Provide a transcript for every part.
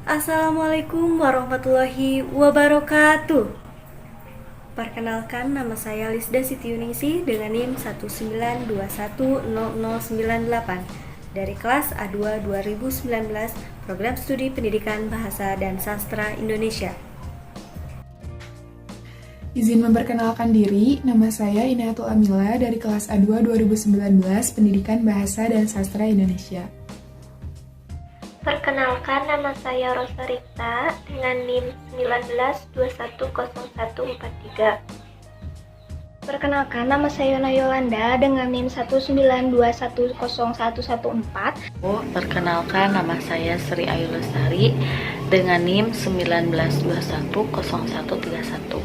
Assalamualaikum warahmatullahi wabarakatuh. Perkenalkan, nama saya Lisda Sitiuningsi dengan NIM 192100098 dari kelas A2 2019 Program Studi Pendidikan Bahasa dan Sastra Indonesia. Izin memperkenalkan diri, nama saya Inayatul Amila dari kelas A2 2019 Pendidikan Bahasa dan Sastra Indonesia. Perkenalkan, nama saya Rosa Rita dengan NIM 19210143. Perkenalkan, nama saya Yona Yolanda dengan NIM 192101114. Perkenalkan, nama saya Sri Ayu Lestari dengan NIM 19210131.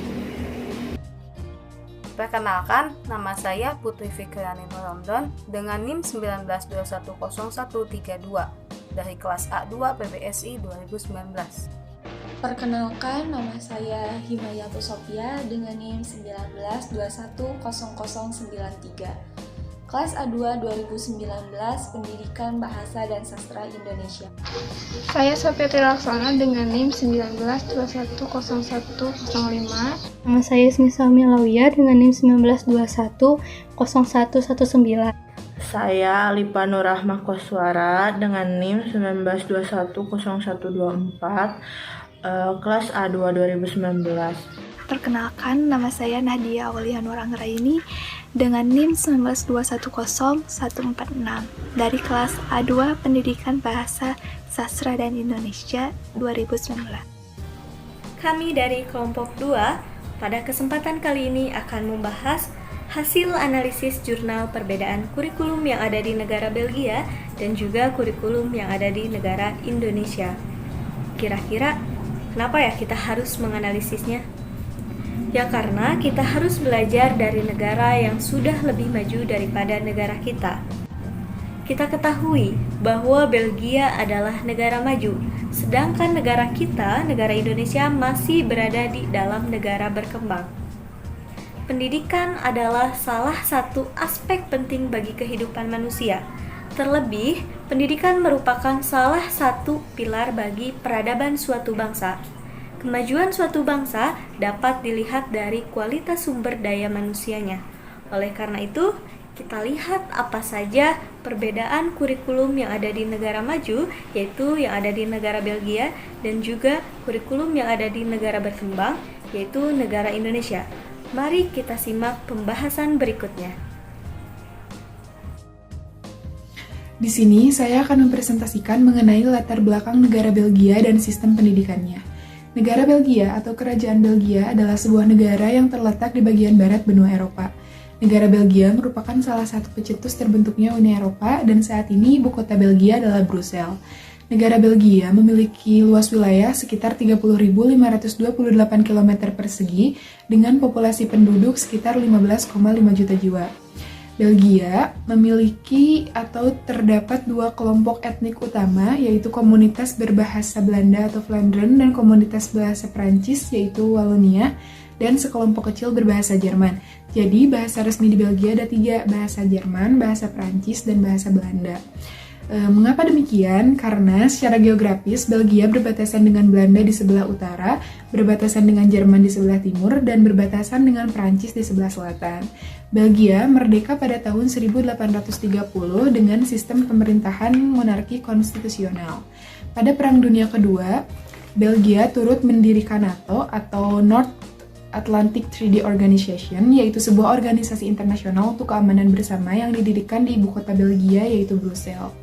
Perkenalkan, nama saya Putri Fikriani Ramadan dengan NIM 19210132 dari kelas A2 PBSI 2019. Perkenalkan, nama saya Himayatul Sophia dengan NIM 19210093. Kelas A2 2019 Pendidikan Bahasa dan Sastra Indonesia. Saya Sophia Laksana dengan NIM 19210105. Nama saya Ismi Salmi Lawiyah dengan NIM 19210119. Saya Alipa Nurrahmah Koswara dengan NIM 19210124, kelas A2 2019. Perkenalkan, nama saya Nadia Aulia Nur Anggraini dengan NIM 19210146 dari kelas A2 Pendidikan Bahasa, Sastra dan Indonesia 2019. Kami dari kelompok 2 pada kesempatan kali ini akan membahas hasil analisis jurnal perbedaan kurikulum yang ada di negara Belgia dan juga kurikulum yang ada di negara Indonesia. Kira-kira kenapa ya kita harus menganalisisnya? Ya karena kita harus belajar dari negara yang sudah lebih maju daripada negara kita. Kita ketahui bahwa Belgia adalah negara maju, sedangkan negara kita, negara Indonesia, masih berada di dalam negara berkembang. Pendidikan adalah salah satu aspek penting bagi kehidupan manusia. Terlebih, pendidikan merupakan salah satu pilar bagi peradaban suatu bangsa. Kemajuan suatu bangsa dapat dilihat dari kualitas sumber daya manusianya. Oleh karena itu, kita lihat apa saja perbedaan kurikulum yang ada di negara maju, yaitu yang ada di negara Belgia, dan juga kurikulum yang ada di negara berkembang, yaitu negara Indonesia. Mari kita simak pembahasan berikutnya. Di sini saya akan mempresentasikan mengenai latar belakang negara Belgia dan sistem pendidikannya. Negara Belgia atau Kerajaan Belgia adalah sebuah negara yang terletak di bagian barat benua Eropa. Negara Belgia merupakan salah satu pencetus terbentuknya Uni Eropa dan saat ini ibu kota Belgia adalah Brussels. Negara Belgia memiliki luas wilayah sekitar 30.528 km persegi dengan populasi penduduk sekitar 15,5 juta jiwa. Belgia memiliki atau terdapat dua kelompok etnik utama, yaitu komunitas berbahasa Belanda atau Vlaanderen dan komunitas bahasa Prancis yaitu Wallonia, dan sekelompok kecil berbahasa Jerman. Jadi bahasa resmi di Belgia ada 3, bahasa Jerman, bahasa Prancis, dan bahasa Belanda. Mengapa demikian? Karena secara geografis Belgia berbatasan dengan Belanda di sebelah utara, berbatasan dengan Jerman di sebelah timur, dan berbatasan dengan Prancis di sebelah selatan. Belgia merdeka pada tahun 1830 dengan sistem pemerintahan monarki konstitusional. Pada Perang Dunia Kedua, Belgia turut mendirikan NATO atau North Atlantic Treaty Organization, yaitu sebuah organisasi internasional untuk keamanan bersama yang didirikan di ibu kota Belgia yaitu Brussels.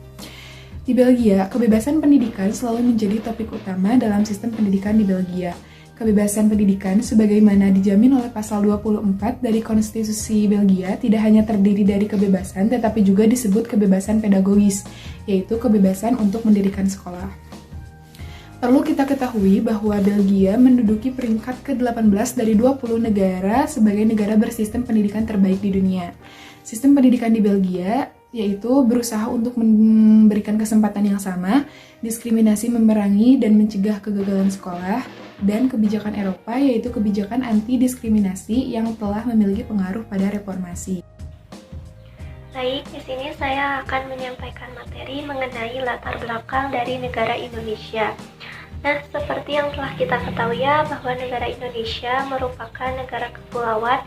Di Belgia, kebebasan pendidikan selalu menjadi topik utama dalam sistem pendidikan di Belgia. Kebebasan pendidikan sebagaimana dijamin oleh pasal 24 dari Konstitusi Belgia tidak hanya terdiri dari kebebasan tetapi juga disebut kebebasan pedagogis, yaitu kebebasan untuk mendirikan sekolah. Perlu kita ketahui bahwa Belgia menduduki peringkat ke-18 dari 20 negara sebagai negara bersistem pendidikan terbaik di dunia. Sistem pendidikan di Belgia yaitu berusaha untuk memberikan kesempatan yang sama, diskriminasi memerangi dan mencegah kegagalan sekolah, dan kebijakan Eropa yaitu kebijakan anti-diskriminasi yang telah memiliki pengaruh pada reformasi. Baik, di sini saya akan menyampaikan materi mengenai latar belakang dari negara Indonesia. Nah, seperti yang telah kita ketahui ya, bahwa negara Indonesia merupakan negara kepulauan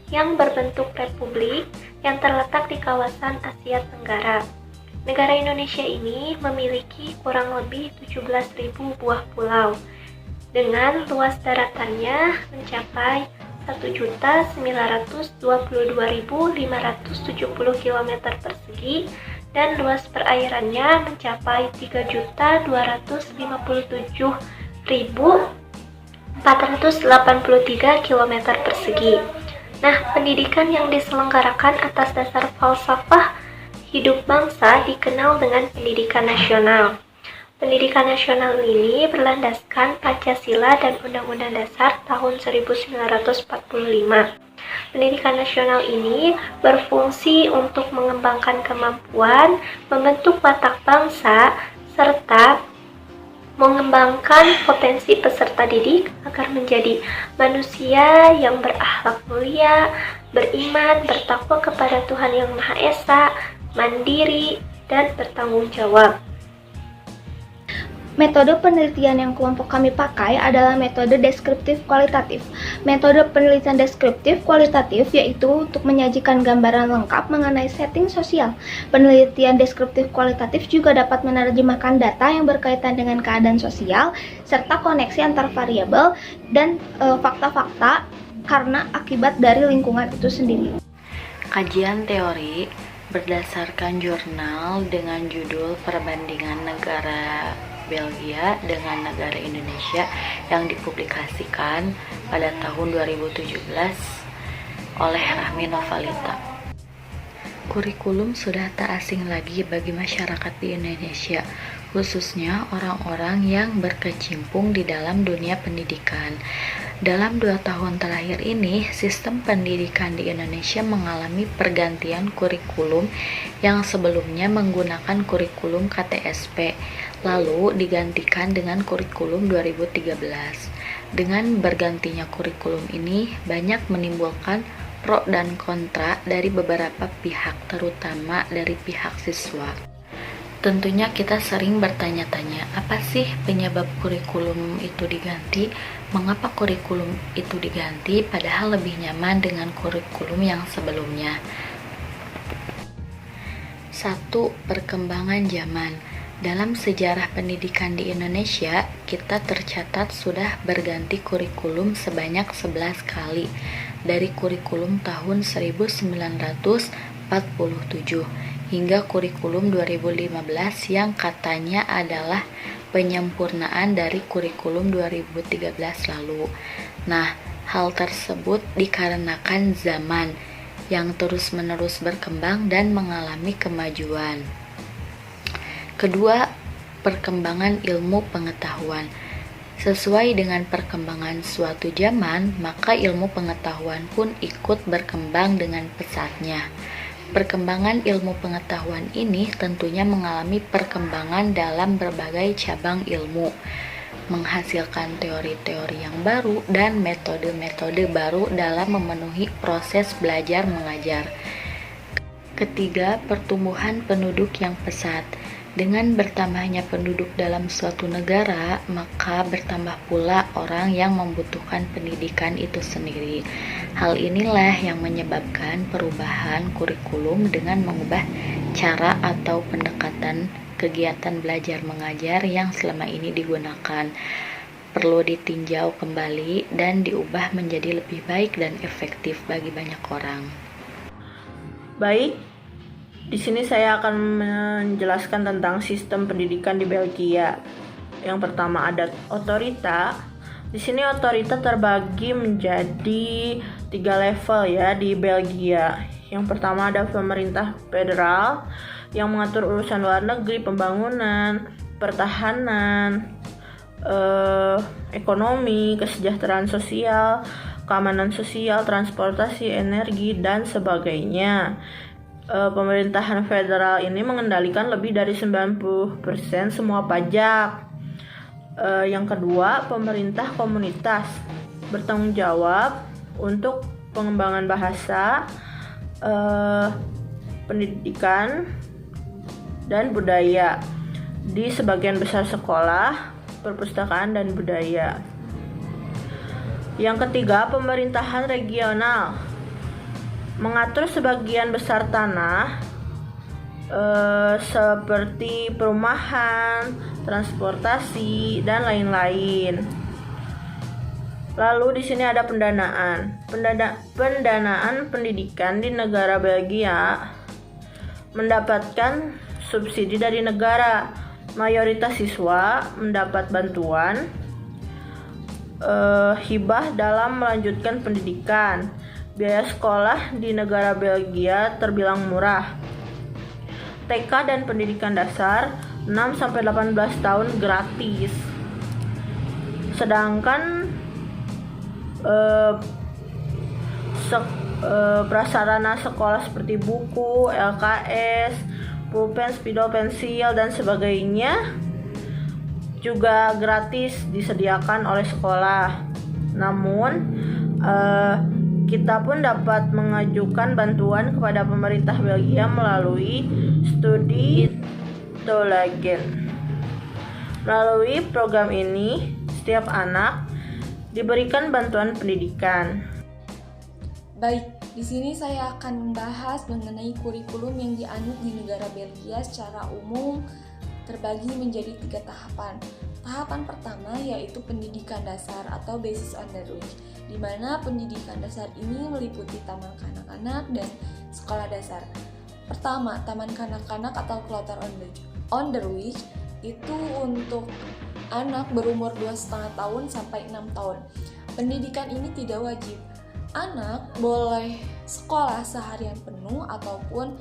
yang berbentuk republik yang terletak di kawasan Asia Tenggara. Negara Indonesia ini memiliki kurang lebih 17.000 buah pulau dengan luas daratannya mencapai 1.922.570 km persegi dan luas perairannya mencapai 3.257.483 km persegi. Nah, pendidikan yang diselenggarakan atas dasar falsafah hidup bangsa dikenal dengan pendidikan nasional. Pendidikan nasional ini berlandaskan Pancasila dan Undang-Undang Dasar tahun 1945. Pendidikan nasional ini berfungsi untuk mengembangkan kemampuan, membentuk watak bangsa, serta mengembangkan potensi peserta didik agar menjadi manusia yang berakhlak mulia, beriman, bertakwa kepada Tuhan Yang Maha Esa, mandiri, dan bertanggung jawab. Metode penelitian yang kelompok kami pakai adalah metode deskriptif kualitatif. Metode penelitian deskriptif kualitatif yaitu untuk menyajikan gambaran lengkap mengenai setting sosial. Penelitian deskriptif kualitatif juga dapat menerjemahkan data yang berkaitan dengan keadaan sosial serta koneksi antar variabel dan fakta-fakta karena akibat dari lingkungan itu sendiri. Kajian teori berdasarkan jurnal dengan judul Perbandingan Negara Belgia dengan negara Indonesia yang dipublikasikan pada tahun 2017 oleh Rahmi Novalita. Kurikulum sudah tak asing lagi bagi masyarakat di Indonesia, khususnya orang-orang yang berkecimpung di dalam dunia pendidikan. Dalam 2 tahun terakhir ini, sistem pendidikan di Indonesia mengalami pergantian kurikulum yang sebelumnya menggunakan kurikulum KTSP, lalu digantikan dengan kurikulum 2013. Dengan bergantinya kurikulum ini, banyak menimbulkan pro dan kontra dari beberapa pihak, terutama dari pihak siswa. Tentunya kita sering bertanya-tanya, apa sih penyebab kurikulum itu diganti? Mengapa kurikulum itu diganti padahal lebih nyaman dengan kurikulum yang sebelumnya? 1. Perkembangan zaman. Dalam sejarah pendidikan di Indonesia, kita tercatat sudah berganti kurikulum sebanyak 11 kali, dari kurikulum tahun 1947 hingga kurikulum 2015 yang katanya adalah penyempurnaan dari kurikulum 2013 lalu. Nah, hal tersebut dikarenakan zaman yang terus-menerus berkembang dan mengalami kemajuan. Kedua, perkembangan ilmu pengetahuan. Sesuai dengan perkembangan suatu zaman, maka ilmu pengetahuan pun ikut berkembang dengan pesatnya. Perkembangan ilmu pengetahuan ini tentunya mengalami perkembangan dalam berbagai cabang ilmu, menghasilkan teori-teori yang baru dan metode-metode baru dalam memenuhi proses belajar mengajar. Ketiga, pertumbuhan penduduk yang pesat. Dengan bertambahnya penduduk dalam suatu negara, maka bertambah pula orang yang membutuhkan pendidikan itu sendiri. Hal inilah yang menyebabkan perubahan kurikulum dengan mengubah cara atau pendekatan kegiatan belajar mengajar yang selama ini digunakan. Perlu ditinjau kembali dan diubah menjadi lebih baik dan efektif bagi banyak orang. Baik, di sini saya akan menjelaskan tentang sistem pendidikan di Belgia. Yang pertama ada otorita. Di sini otorita terbagi menjadi 3 level ya di Belgia. Yang pertama ada pemerintah federal yang mengatur urusan luar negeri, pembangunan, pertahanan, ekonomi, kesejahteraan sosial, keamanan sosial, transportasi, energi, dan sebagainya. Pemerintahan federal ini mengendalikan lebih dari 90% semua pajak. Yang kedua, pemerintah komunitas bertanggung jawab untuk pengembangan bahasa, pendidikan, dan budaya di sebagian besar sekolah. perpustakaan, dan budaya. Yang ketiga, pemerintahan regional mengatur sebagian besar tanah seperti perumahan, transportasi, dan lain-lain. Lalu di sini ada pendanaan. Pendanaan pendidikan di negara Belgia mendapatkan subsidi dari negara. Mayoritas siswa mendapat bantuan hibah dalam melanjutkan pendidikan. Biaya sekolah di negara Belgia terbilang murah. TK dan pendidikan dasar 6-18 tahun gratis. Sedangkan prasarana sekolah seperti buku, LKS, pulpen, spidol, pensil, dan sebagainya juga gratis disediakan oleh sekolah. Namun kita pun dapat mengajukan bantuan kepada pemerintah Belgia melalui studi Toelagen. Melalui program ini, setiap anak diberikan bantuan pendidikan. Baik, di sini saya akan membahas mengenai kurikulum yang dianut di negara Belgia secara umum terbagi menjadi 3 tahapan. Tahapan pertama yaitu pendidikan dasar atau basis onderwijs, di mana pendidikan dasar ini meliputi taman kanak-kanak dan sekolah dasar. Pertama, taman kanak-kanak atau kleuter onderwijs itu untuk anak berumur 2,5 tahun sampai 6 tahun. Pendidikan ini tidak wajib. Anak boleh sekolah seharian penuh ataupun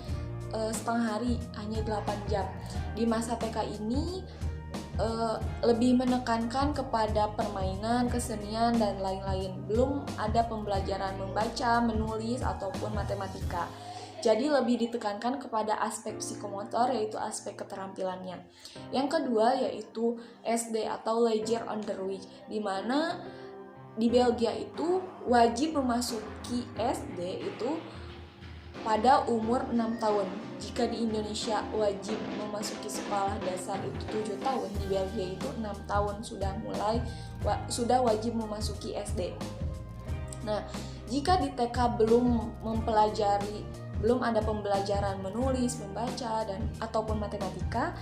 setengah hari, hanya 8 jam. Di masa TK ini lebih menekankan kepada permainan, kesenian, dan lain-lain. Belum ada pembelajaran membaca, menulis, ataupun matematika. Jadi lebih ditekankan kepada aspek psikomotor, yaitu aspek keterampilannya. Yang kedua yaitu SD atau leger onderwijs, di mana di Belgia itu wajib memasuki SD itu pada umur 6 tahun. Jika di Indonesia wajib memasuki sekolah dasar itu 7 tahun, di Belgia itu 6 tahun sudah wajib memasuki SD. Nah, jika di TK belum ada pembelajaran menulis, membaca, ataupun matematika,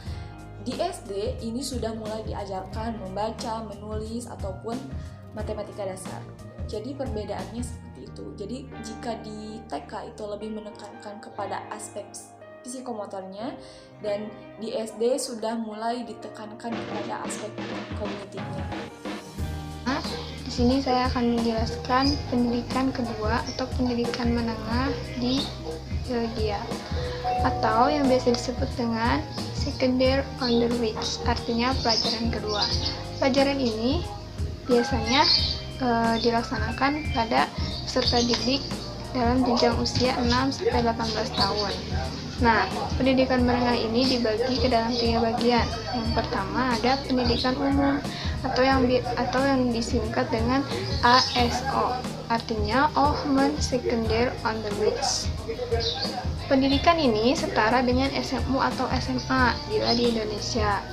di SD ini sudah mulai diajarkan membaca, menulis, ataupun matematika dasar. Jadi perbedaannya seperti itu. Jadi jika di TK itu lebih menekankan kepada aspek psikomotornya, dan di SD sudah mulai ditekankan kepada aspek kognitifnya. Nah, di sini saya akan menjelaskan pendidikan kedua atau pendidikan menengah di Belgia, atau yang biasa disebut dengan secondary onderwijs, artinya pelajaran kedua. Pelajaran ini biasanya dilaksanakan pada peserta didik dalam jenjang usia 6-18 tahun. Nah, pendidikan menengah ini dibagi ke dalam 3 bagian. Yang pertama ada pendidikan umum atau yang disingkat dengan ASO, artinya Algemeen Secundair Onderwijs. Pendidikan ini setara dengan SMU atau SMA bila di Indonesia.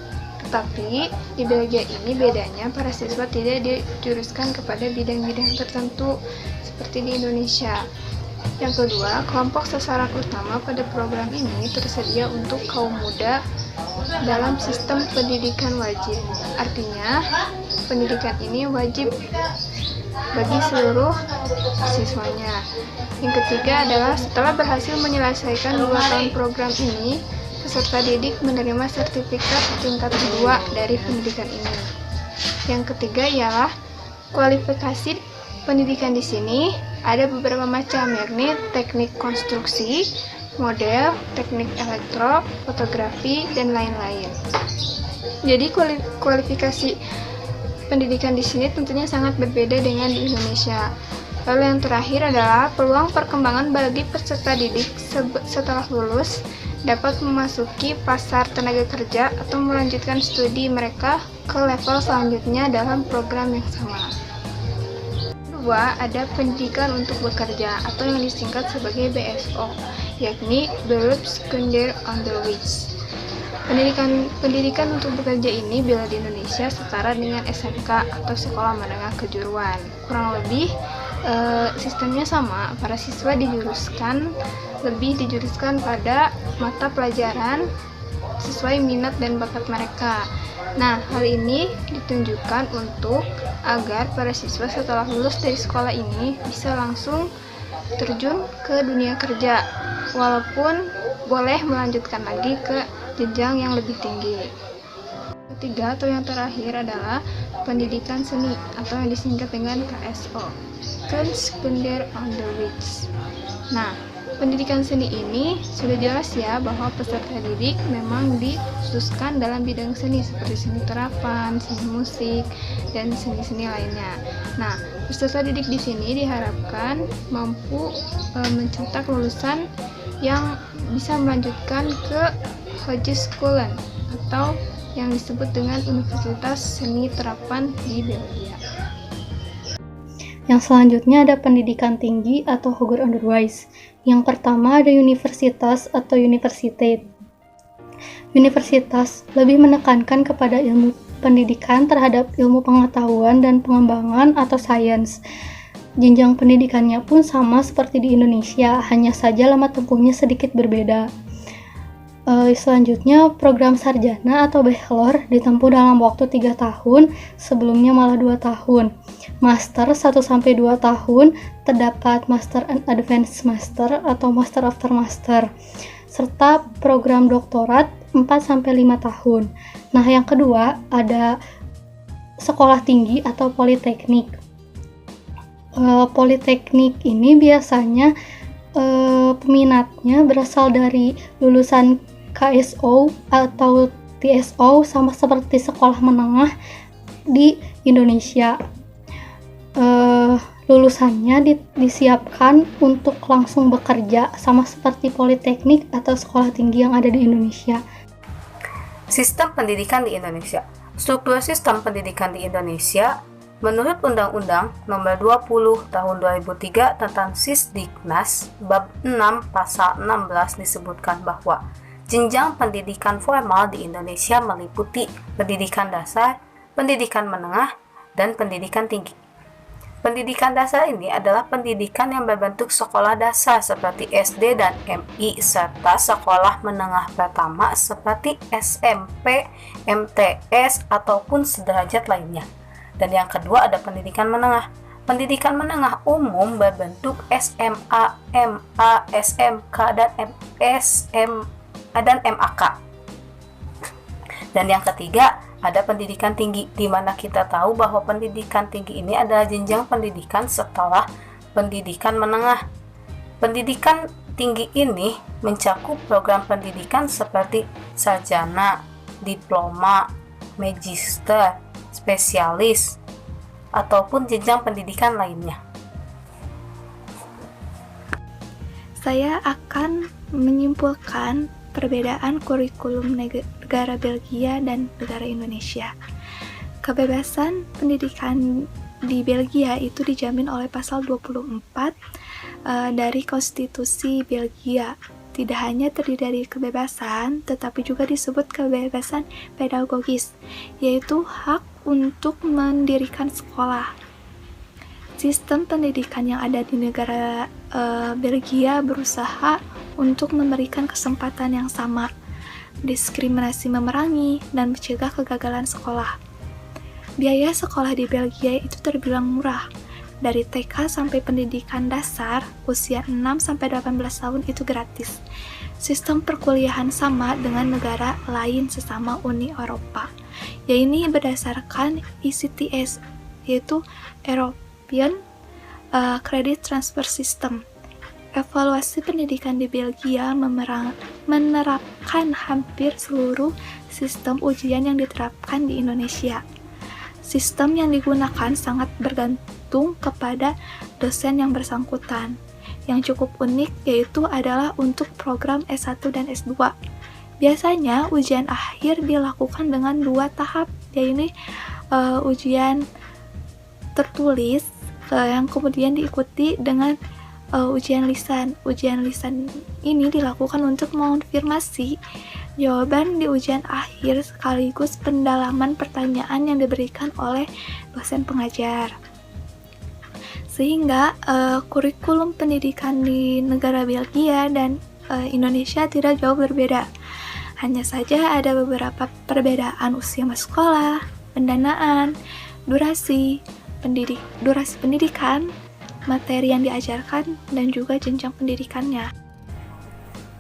Tetapi di Belgia ini bedanya para siswa tidak dijuruskan kepada bidang-bidang tertentu seperti di Indonesia. Yang kedua, kelompok sasaran utama pada program ini tersedia untuk kaum muda dalam sistem pendidikan wajib. Artinya, pendidikan ini wajib bagi seluruh siswanya. Yang ketiga adalah setelah berhasil menyelesaikan 2 tahun program ini, peserta didik menerima sertifikat tingkat kedua dari pendidikan ini. Yang ketiga ialah kualifikasi pendidikan di sini ada beberapa macam, yakni teknik konstruksi, model, teknik elektro, fotografi, dan lain-lain. Jadi kualifikasi pendidikan di sini tentunya sangat berbeda dengan di Indonesia. Lalu yang terakhir adalah peluang perkembangan bagi peserta didik setelah lulus dapat memasuki pasar tenaga kerja atau melanjutkan studi mereka ke level selanjutnya dalam program yang sama. Kedua, ada pendidikan untuk bekerja atau yang disingkat sebagai BSO, yakni Beroepskundig Onderwijs. Pendidikan untuk bekerja ini bila di Indonesia setara dengan SMK atau sekolah menengah kejuruan. Kurang lebih sistemnya sama, para siswa dijuruskan pada mata pelajaran sesuai minat dan bakat mereka. Nah, hal ini ditunjukkan agar para siswa setelah lulus dari sekolah ini bisa langsung terjun ke dunia kerja, walaupun boleh melanjutkan lagi ke jenjang yang lebih tinggi. Ketiga atau yang terakhir adalah pendidikan seni atau yang disingkat dengan KSO, Kunstkunderonderwijs. Nah, pendidikan seni ini sudah jelas ya bahwa peserta didik memang dikhususkan dalam bidang seni seperti seni terapan, seni musik, dan seni-seni lainnya. Nah, peserta didik di sini diharapkan mampu mencetak lulusan yang bisa melanjutkan ke Hogescholen atau yang disebut dengan Universitas Seni Terapan di Belgia. Yang selanjutnya ada pendidikan tinggi atau hoger onderwijs. Yang pertama ada universitas atau universiteit. Universitas lebih menekankan kepada ilmu pendidikan terhadap ilmu pengetahuan dan pengembangan atau sains. Jenjang pendidikannya pun sama seperti di Indonesia, hanya saja lama tempuhnya sedikit berbeda. Selanjutnya program sarjana atau bachelor ditempuh dalam waktu 3 tahun, sebelumnya malah 2 tahun. Master 1-2 tahun, terdapat Master and Advanced Master atau Master After Master, serta program doktorat 4-5 tahun. Nah, yang kedua ada sekolah tinggi atau politeknik. Politeknik ini biasanya peminatnya berasal dari lulusan KSO atau TSO, sama seperti sekolah menengah di Indonesia. Lulusannya disiapkan untuk langsung bekerja, sama seperti politeknik atau sekolah tinggi yang ada di Indonesia. Sistem pendidikan di Indonesia. Struktur sistem pendidikan di Indonesia menurut Undang-Undang Nomor 20 Tahun 2003 tentang Sisdiknas Bab 6 Pasal 16 disebutkan bahwa jenjang pendidikan formal di Indonesia meliputi pendidikan dasar, pendidikan menengah, dan pendidikan tinggi. Pendidikan dasar ini adalah pendidikan yang berbentuk sekolah dasar seperti SD dan MI, serta sekolah menengah pertama seperti SMP, MTS, ataupun sederajat lainnya. Dan yang kedua ada pendidikan menengah. Pendidikan menengah umum berbentuk SMA, MA, SMK, dan MAK. Dan yang ketiga ada pendidikan tinggi, di mana kita tahu bahwa pendidikan tinggi ini adalah jenjang pendidikan setelah pendidikan menengah. Pendidikan tinggi ini mencakup program pendidikan seperti sarjana, diploma, magister, spesialis, ataupun jenjang pendidikan lainnya. Saya akan menyimpulkan perbedaan kurikulum negara Belgia dan negara Indonesia. Kebebasan pendidikan di Belgia itu dijamin oleh pasal 24 dari Konstitusi Belgia. Tidak hanya terdiri dari kebebasan, tetapi juga disebut kebebasan pedagogis, yaitu hak untuk mendirikan sekolah. Sistem pendidikan yang ada di negara Belgia berusaha untuk memberikan kesempatan yang sama, diskriminasi memerangi, dan mencegah kegagalan sekolah. Biaya sekolah di Belgia itu terbilang murah. Dari TK sampai pendidikan dasar, usia 6-18 tahun itu gratis. Sistem perkuliahan sama dengan negara lain sesama Uni Eropa. Ini berdasarkan ECTS, yaitu European Credit Transfer System. Evaluasi pendidikan di Belgia menerapkan hampir seluruh sistem ujian yang diterapkan di Indonesia. Sistem yang digunakan sangat bergantung kepada dosen yang bersangkutan. Yang cukup unik yaitu adalah untuk program S1 dan S2. Biasanya ujian akhir dilakukan dengan 2 tahap, yaitu ujian tertulis yang kemudian diikuti dengan ujian lisan. Ujian lisan ini dilakukan untuk mengonfirmasi jawaban di ujian akhir sekaligus pendalaman pertanyaan yang diberikan oleh dosen pengajar. Sehingga kurikulum pendidikan di negara Belgia dan Indonesia tidak jauh berbeda. Hanya saja ada beberapa perbedaan usia masuk sekolah, pendanaan, durasi pendidikan, materi yang diajarkan, dan juga jenjang pendidikannya.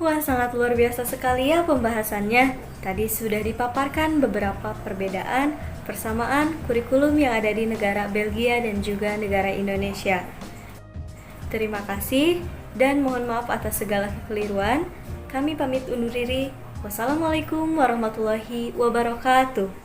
Wah, sangat luar biasa sekali ya pembahasannya. Tadi sudah dipaparkan beberapa perbedaan, persamaan kurikulum yang ada di negara Belgia dan juga negara Indonesia. Terima kasih dan mohon maaf atas segala kekeliruan. Kami pamit undur diri. Wassalamualaikum warahmatullahi wabarakatuh.